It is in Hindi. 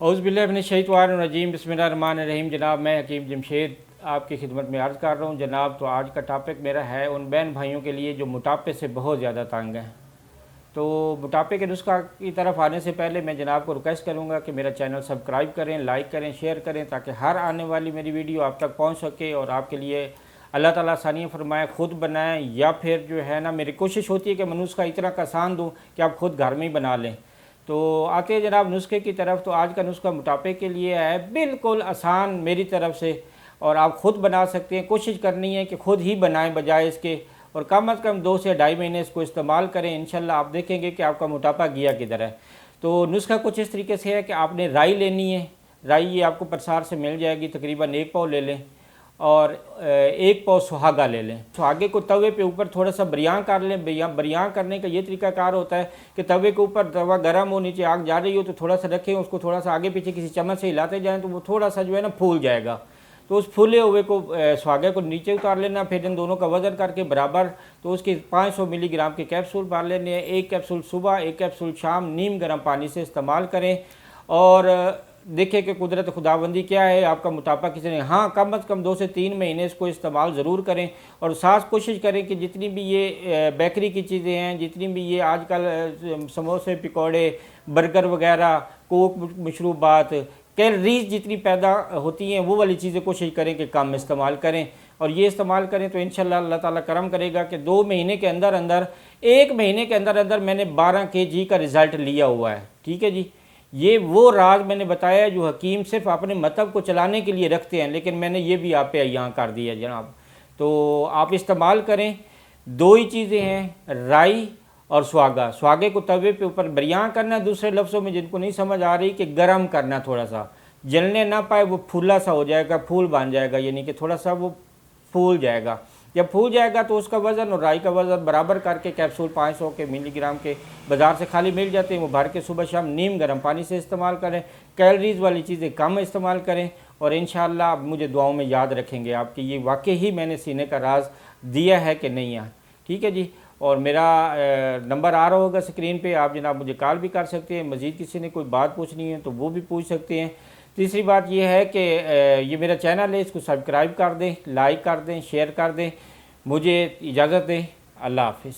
औज़ुबिल्लाहिमिनश्शैतानिर्रजीम बिस्मिल्लाहिर्रहमानिर्रहीम। जनाब, मैं हकीम जमशेद आपकी खिदमत में अर्ज़ कर रहा हूँ। जनाब, तो आज का टॉपिक मेरा है उन बहन भाइयों के लिए जो मोटापे से बहुत ज़्यादा तंग हैं। तो मोटापे के नुस्खा की तरफ आने से पहले मैं जनाब को रिक्वेस्ट करूँगा कि मेरा चैनल सब्सक्राइब करें, लाइक करें, शेयर करें, ताकि हर आने वाली मेरी वीडियो आप तक पहुँच सके और आपके लिए अल्लाह ताला आसानियाँ फरमाए, ख़ुद बनाएँ या फिर जो है ना, मेरी कोशिश होती है कि मैं नुस्खा इतना आसान दूँ कि आप ख़ुद घर में ही बना लें। तो आते हैं जनाब नुस्खे की तरफ। तो आज का नुस्खा मोटापे के लिए है, बिल्कुल आसान मेरी तरफ से, और आप ख़ुद बना सकते हैं। कोशिश करनी है कि ख़ुद ही बनाएं बजाय इसके, और कम अज़ कम 2 से ढाई महीने इसको इस्तेमाल करें। इंशाल्लाह आप देखेंगे कि आपका मोटापा गया किधर है। तो नुस्खा कुछ इस तरीके से है कि आपने राई लेनी है। राई ये आपको प्रसार से मिल जाएगी, तकरीबन 1 पाव ले लें, और 1 पाव सुहागा ले लें। सुहागे को तवे पे ऊपर थोड़ा सा बरियां कर लें। बरियां करने का ये तरीकाकार होता है कि तवे के ऊपर तवा गर्म हो, नीचे आग जा रही हो तो थोड़ा सा रखें, उसको थोड़ा सा आगे पीछे किसी चम्मच से हिलाते जाएं तो वो थोड़ा सा जो है ना फूल जाएगा। तो उस फूले हुए को सुहागे को नीचे उतार लेना। फिर इन दोनों का वज़न करके बराबर, तो उसके 500 मिलीग्राम के कैप्सूल भर लेने हैं। 1 कैप्सूल सुबह, 1 कैप्सूल शाम, नीम गर्म पानी से इस्तेमाल करें। और देखें कि कुदरत खुदाबंदी क्या है, आपका मोटापा किसी ने, हाँ, कम अज़ कम 2 से 3 महीने इसको इस्तेमाल ज़रूर करें। और साथ कोशिश करें कि जितनी भी ये बेकरी की चीज़ें हैं, जितनी भी ये आजकल समोसे, पकौड़े, बर्गर वगैरह, कोक, मशरूबात, कैलोरीज जितनी पैदा होती हैं वो वाली चीज़ें कोशिश करें कि कम इस्तेमाल करें। और ये इस्तेमाल करें तो इंशाल्लाह अल्लाह ताला करम करेगा कि 2 महीने के अंदर अंदर, 1 महीने के अंदर अंदर मैंने 12 kg का रिज़ल्ट लिया हुआ है। ठीक है जी, ये वो राज मैंने बताया जो हकीम सिर्फ अपने मतलब को चलाने के लिए रखते हैं, लेकिन मैंने ये भी आप पे यहाँ कर दिया जनाब। तो आप इस्तेमाल करें। 2 ही चीज़ें हैं, राई और सुहागा। सुहागे को तवे पे ऊपर बरियां करना, दूसरे लफ्ज़ों में जिनको नहीं समझ आ रही कि गर्म करना, थोड़ा सा जलने ना पाए, वो फूला सा हो जाएगा, फूल बन जाएगा, यानी कि थोड़ा सा वो फूल जाएगा। जब फूल जाएगा तो उसका वज़न और राई का वज़न बराबर करके कैप्सूल 500 के मिलीग्राम के बाज़ार से खाली मिल जाते हैं, वो भर के सुबह शाम नीम गर्म पानी से इस्तेमाल करें। कैलोरीज़ वाली चीज़ें कम इस्तेमाल करें, और इंशाअल्लाह आप मुझे दुआओं में याद रखेंगे। आपकी ये वाकई ही मैंने सीने का राज दिया है कि नहीं है। ठीक है जी। और मेरा नंबर आ रहा होगा स्क्रीन पे, आप जनाब मुझे कॉल भी कर सकते हैं। मज़ीद किसी ने कोई बात पूछनी है तो वो भी पूछ सकते हैं। तीसरी बात यह है कि ये मेरा चैनल है, इसको सब्सक्राइब कर दें, लाइक कर दें, शेयर कर दें। मुझे इजाज़त दें। अल्लाह हाफ़िज़।